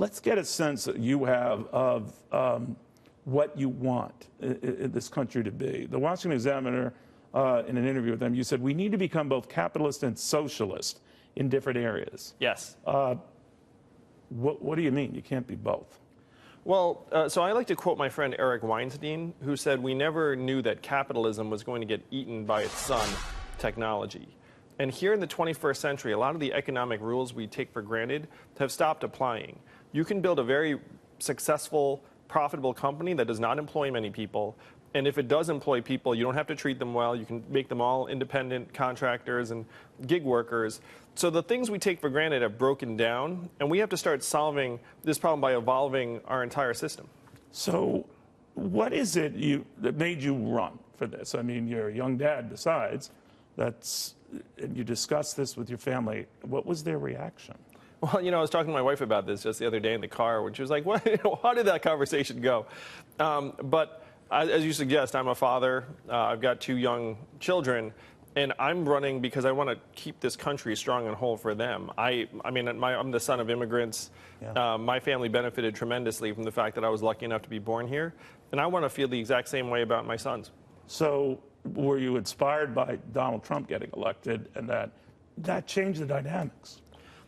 let's get a sense that you have of what you want this country to be. The Washington Examiner, in an interview with them, you said, we need to become both capitalist and socialist in different areas. Yes. What do you mean? You can't be both. Well, so I like to quote my friend Eric Weinstein, who said, we never knew that capitalism was going to get eaten by its son, technology. And here in the 21st century, a lot of the economic rules we take for granted have stopped applying. You can build a very successful, profitable company that does not employ many people. And if it does employ people, you don't have to treat them well. You can make them all independent contractors and gig workers. So the things we take for granted have broken down, and we have to start solving this problem by evolving our entire system. So what is it that made you run for this? I mean, you're a young dad besides. And you discussed this with your family. What was their reaction? Well, I was talking to my wife about this just the other day in the car, when she was like, "What? How did that conversation go?" But as you suggest, I'm a father. I've got 2 young children, and I'm running because I want to keep this country strong and whole for them. I'm the son of immigrants. Yeah. My family benefited tremendously from the fact that I was lucky enough to be born here, and I want to feel the exact same way about my sons. So were you inspired by Donald Trump getting elected, and that changed the dynamics?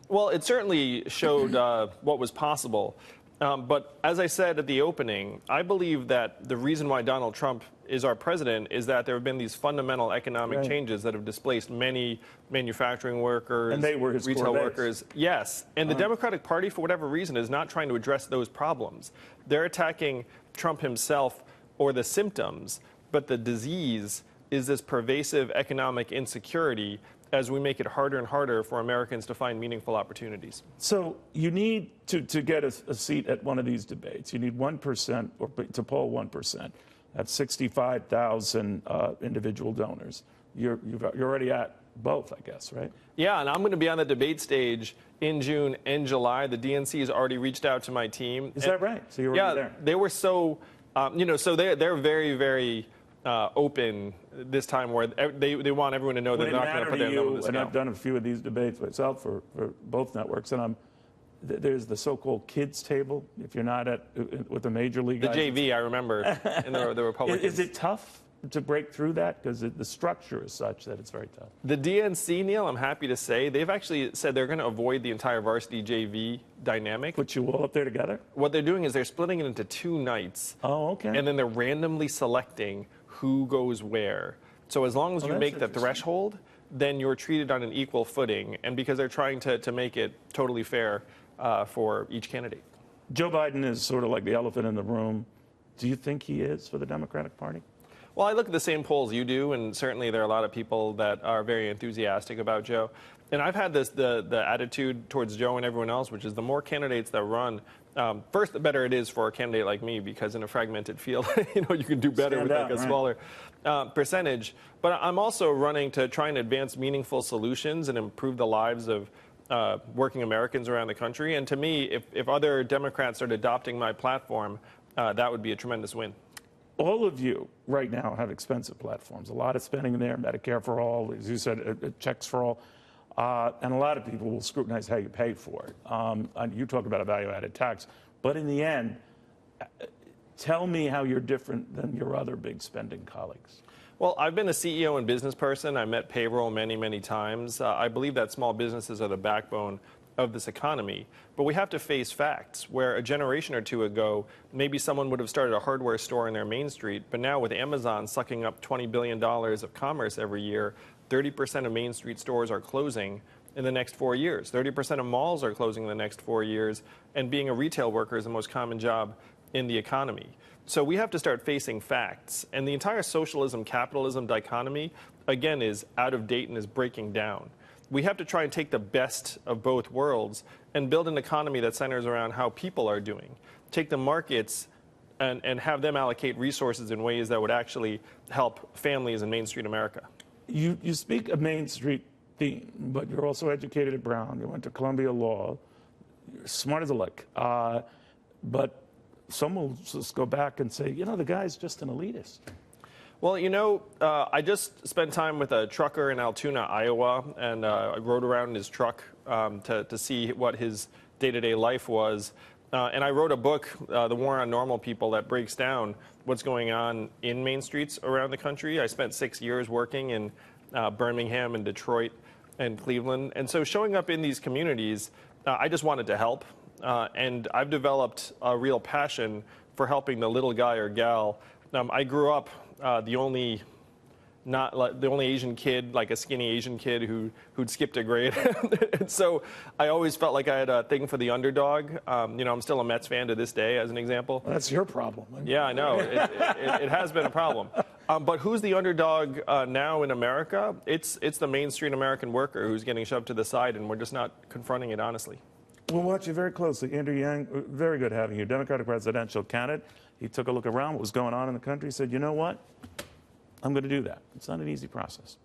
Well, it certainly showed what was possible. But as I said at the opening, I believe that the reason why Donald Trump is our president is that there have been these fundamental economic changes that have displaced many manufacturing workers, and they were his retail workers. Yes, and the Democratic Party, for whatever reason, is not trying to address those problems. They're attacking Trump himself or the symptoms, but the disease is this pervasive economic insecurity as we make it harder and harder for Americans to find meaningful opportunities. So you need to get a seat at one of these debates. You need 1%, or to poll 1%. That's 65,000 individual donors. You're already at both, I guess, right? Yeah, and I'm going to be on the debate stage in June and July. The DNC has already reached out to my team. Is that right? So you're already there. They were so, so they're very, very open this time, where they want everyone to know that they're not going to put their thumb on the scale. And I've done a few of these debates myself for both networks, and there's the so-called kids table. If you're not with the major league guys, the JV, I remember, in the Republicans. Is it tough to break through that? Because the structure is such that it's very tough. The DNC, Neil, I'm happy to say, they've actually said they're going to avoid the entire varsity JV dynamic. Put you all up there together? What they're doing is they're splitting it into 2 nights. Oh, okay. And then they're randomly selecting who goes where. So as long as you make the threshold, then you're treated on an equal footing. And because they're trying to make it totally fair for each candidate. Joe Biden is sort of like the elephant in the room. Do you think he is for the Democratic Party? Well, I look at the same polls you do, and certainly there are a lot of people that are very enthusiastic about Joe. And I've had the attitude towards Joe and everyone else, which is the more candidates that run, first, the better it is for a candidate like me, because in a fragmented field, you can do better with a smaller percentage. But I'm also running to try and advance meaningful solutions and improve the lives of working Americans around the country. And to me, if other Democrats started adopting my platform, that would be a tremendous win. All of you right now have expensive platforms. A lot of spending there, Medicare for all, as you said, checks for all. And a lot of people will scrutinize how you pay for it. And you talk about a value-added tax. But in the end, tell me how you're different than your other big spending colleagues. Well, I've been a CEO and business person. I met payroll many, many times. I believe that small businesses are the backbone of this economy. But we have to face facts, where a generation or 2 ago, maybe someone would have started a hardware store in their main street. But now with Amazon sucking up $20 billion of commerce every year, 30% of Main Street stores are closing in the next 4 years. 30% of malls are closing in the next 4 years. And being a retail worker is the most common job in the economy. So we have to start facing facts. And the entire socialism, capitalism dichotomy, again, is out of date and is breaking down. We have to try and take the best of both worlds and build an economy that centers around how people are doing. Take the markets and have them allocate resources in ways that would actually help families in Main Street America. You speak a Main Street theme, but you're also educated at Brown. You went to Columbia Law. You're smart as a lick. But some will just go back and say, the guy's just an elitist. Well, I just spent time with a trucker in Altoona, Iowa, and I rode around in his truck to see what his day-to-day life was. And I wrote a book, The War on Normal People, that breaks down what's going on in main streets around the country. I spent 6 years working in Birmingham and Detroit and Cleveland. And so showing up in these communities, I just wanted to help. And I've developed a real passion for helping the little guy or gal. I grew up the only Asian kid, like a skinny Asian kid who'd skipped a grade. And so I always felt like I had a thing for the underdog. I'm still a Mets fan to this day, as an example. Well, that's your problem. Yeah, I know. It has been a problem. But who's the underdog now in America? It's the Main Street American worker who's getting shoved to the side, and we're just not confronting it honestly. We'll watch you very closely. Andrew Yang, very good having you. Democratic presidential candidate. He took a look around what was going on in the country, said, you know what? I'm going to do that. It's not an easy process.